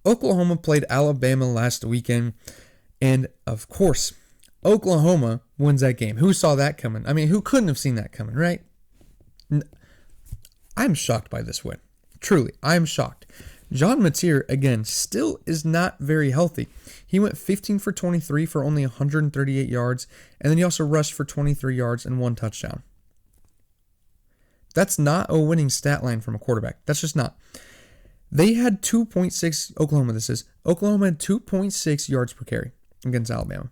Oklahoma played Alabama last weekend, and of course, Oklahoma wins that game. Who saw that coming? I mean, who couldn't have seen that coming, right? I'm shocked by this win. Truly, I'm shocked. John Mateer, again, still is not very healthy. He went 15 for 23 for only 138 yards, and then he also rushed for 23 yards and 1 touchdown. That's not a winning stat line from a quarterback. That's just not. They had 2.6, Oklahoma had 2.6 yards per carry against Alabama.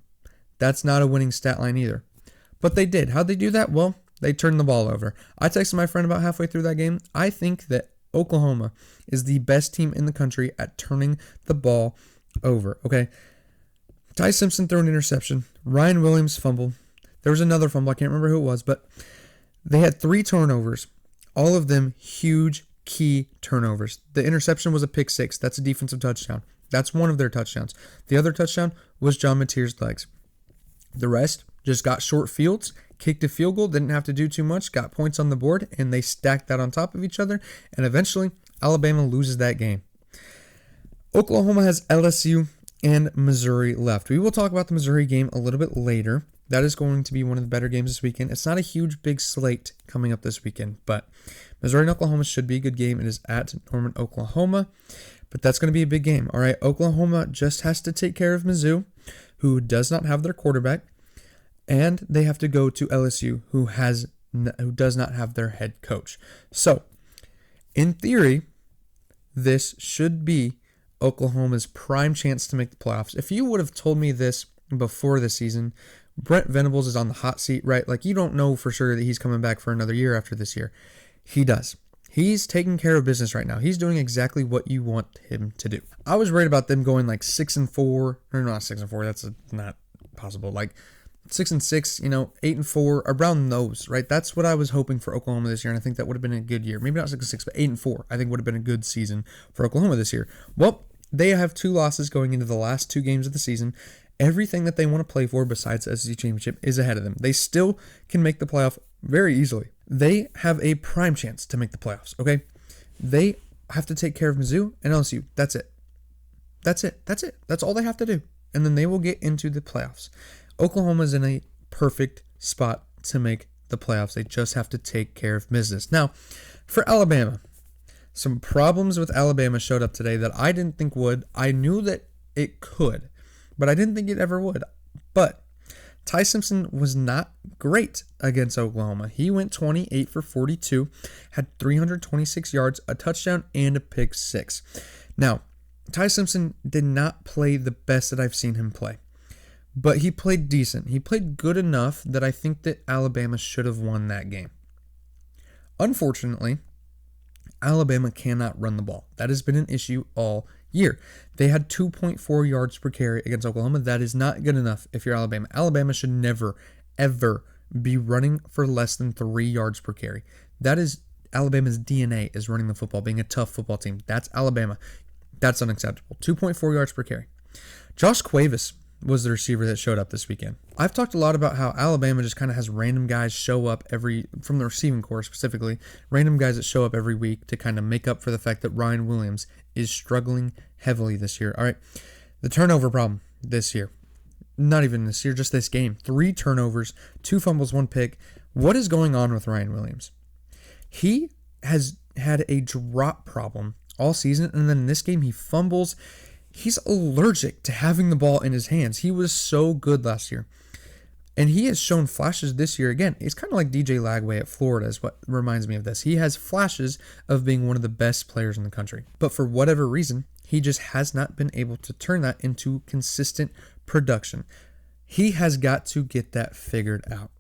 That's not a winning stat line either. But they did. How'd they do that? Well, they turned the ball over. I texted my friend about halfway through that game. I think that Oklahoma is the best team in the country at turning the ball over. Okay. Ty Simpson threw an interception. Ryan Williams fumbled. There was another fumble. I can't remember who it was, but they had 3 turnovers. All of them huge key turnovers. The interception was a pick 6. That's a defensive touchdown. That's one of their touchdowns. The other touchdown was John Mateer's legs. The rest just got short fields, kicked a field goal, didn't have to do too much, got points on the board, and they stacked that on top of each other, and eventually Alabama loses that game. Oklahoma has LSU and Missouri left. We will talk about the Missouri game a little bit later. That is going to be one of the better games this weekend. It's not a huge, big slate coming up this weekend, but Missouri and Oklahoma should be a good game. It is at Norman, Oklahoma, but that's going to be a big game. All right, Oklahoma just has to take care of Mizzou, who does not have their quarterback, and they have to go to LSU, who does not have their head coach. So, in theory, this should be Oklahoma's prime chance to make the playoffs. If you would have told me this before the season, Brent Venables is on the hot seat, right? Like, you don't know for sure that he's coming back for another year after this year. He does. He's taking care of business right now. He's doing exactly what you want him to do. I was worried about them going like 6-4, or not 6-4. That's not possible. Like 6-6, 8-4, around those, right? That's what I was hoping for Oklahoma this year, and I think that would have been a good year. Maybe not 6-6, but 8-4. I think would have been a good season for Oklahoma this year. Well, they have 2 losses going into the last 2 games of the season. Everything that they want to play for besides the SEC championship is ahead of them. They still can make the playoff very easily. They have a prime chance to make the playoffs, okay? They have to take care of Mizzou and LSU. That's it. That's all they have to do. And then they will get into the playoffs. Oklahoma's in a perfect spot to make the playoffs. They just have to take care of business. Now, for Alabama, some problems with Alabama showed up today that I didn't think would. I knew that it could, but I didn't think it ever would. But Ty Simpson was not great against Oklahoma. He went 28 for 42, had 326 yards, a touchdown, and a pick 6. Now, Ty Simpson did not play the best that I've seen him play, but he played decent. He played good enough that I think that Alabama should have won that game. Unfortunately, Alabama cannot run the ball. That has been an issue all year. They had 2.4 yards per carry against Oklahoma. That is not good enough if you're Alabama. Alabama should never, ever be running for less than 3 yards per carry. That is Alabama's DNA, is running the football, being a tough football team. That's Alabama. That's unacceptable. 2.4 yards per carry. Josh Cuevas was the receiver that showed up this weekend. I've talked a lot about how Alabama just kind of has random guys show up from the receiving corps specifically, random guys that show up every week to kind of make up for the fact that Ryan Williams is struggling heavily this year. All right, the turnover problem this year, not even this year, just this game. 3 turnovers, 2 fumbles, 1 pick. What is going on with Ryan Williams? He has had a drop problem all season, and then in this game he fumbles. He's allergic to having the ball in his hands. He was so good last year. And he has shown flashes this year again. It's kind of like DJ Lagway at Florida is what reminds me of this. He has flashes of being one of the best players in the country. But for whatever reason, he just has not been able to turn that into consistent production. He has got to get that figured out.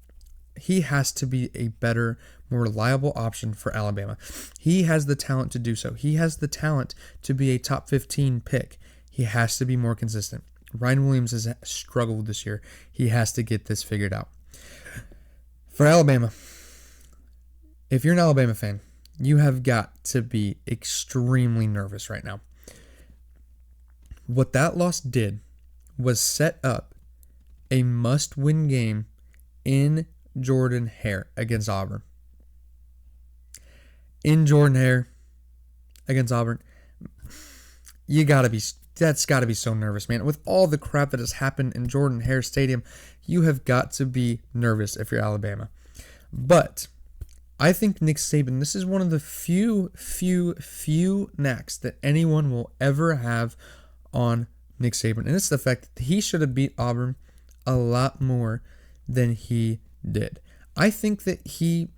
He has to be a better, more reliable option for Alabama. He has the talent to do so. He has the talent to be a top 15 pick. He has to be more consistent. Ryan Williams has struggled this year. He has to get this figured out. For Alabama, if you're an Alabama fan, you have got to be extremely nervous right now. What that loss did was set up a must-win game in Jordan-Hare against Auburn. In Jordan-Hare against Auburn, you gotta be that's got to be so nervous, man. With all the crap that has happened in Jordan-Hare Stadium, you have got to be nervous if you're Alabama. But I think Nick Saban, this is one of the few knacks that anyone will ever have on Nick Saban. And it's the fact that he should have beat Auburn a lot more than he did. I think that he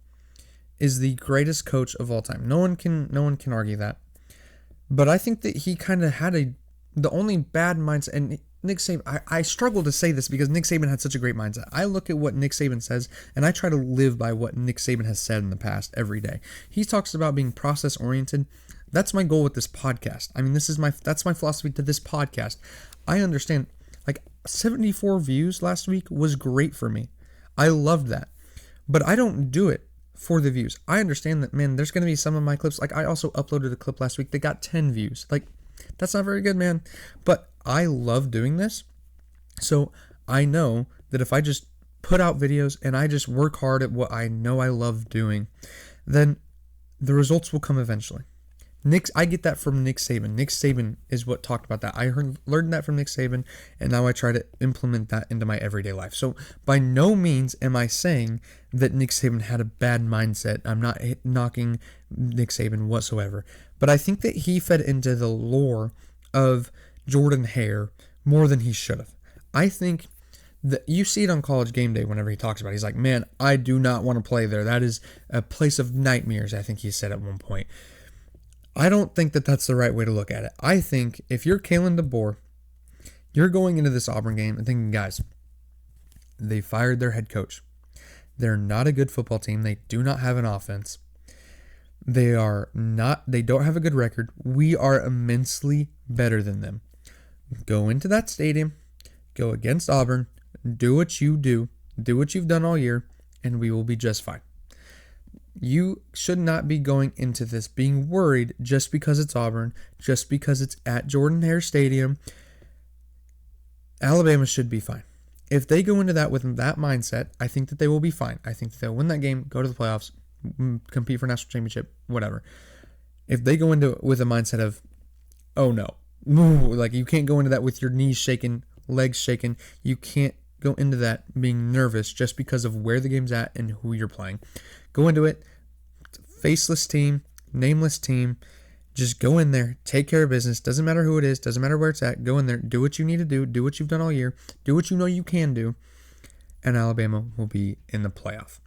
is the greatest coach of all time. No one can argue that. But I think that he kind of had the only bad mindset, and Nick Saban, I struggle to say this because Nick Saban had such a great mindset. I look at what Nick Saban says, and I try to live by what Nick Saban has said in the past every day. He talks about being process-oriented. That's my goal with this podcast. I mean, that's my philosophy to this podcast. I understand, 74 views last week was great for me. I loved that. But I don't do it for the views. I understand that, man, there's going to be some of my clips. I also uploaded a clip last week that got 10 views. That's not very good, man. But I love doing this. So I know that if I just put out videos and I just work hard at what I know I love doing, then the results will come eventually. I get that from Nick Saban. Nick Saban is what talked about that. I learned that from Nick Saban, and now I try to implement that into my everyday life. So by no means am I saying that Nick Saban had a bad mindset. I'm not knocking Nick Saban whatsoever. But I think that he fed into the lore of Jordan-Hare more than he should have. I think that you see it on College Game Day whenever he talks about it. He's like, man, I do not want to play there. That is a place of nightmares, I think he said at one point. I don't think that that's the right way to look at it. I think if you're Kalen DeBoer, you're going into this Auburn game and thinking, guys, they fired their head coach. They're not a good football team. They do not have an offense. They don't have a good record. We are immensely better than them. Go into that stadium, go against Auburn, do what you do what you've done all year, and we will be just fine. You should not be going into this being worried just because it's Auburn, just because it's at Jordan-Hare Stadium. Alabama should be fine. If they go into that with that mindset, I think that they will be fine. I think that they'll win that game, go to the playoffs, compete for national championship, whatever. If they go into it with a mindset of, oh no, you can't go into that with your knees shaking, legs shaking. You can't go into that being nervous just because of where the game's at and who you're playing. Go into it, faceless team, nameless team. Just go in there, take care of business. Doesn't matter who it is, doesn't matter where it's at. Go in there, do what you need to do what you've done all year, do what you know you can do, and Alabama will be in the playoff.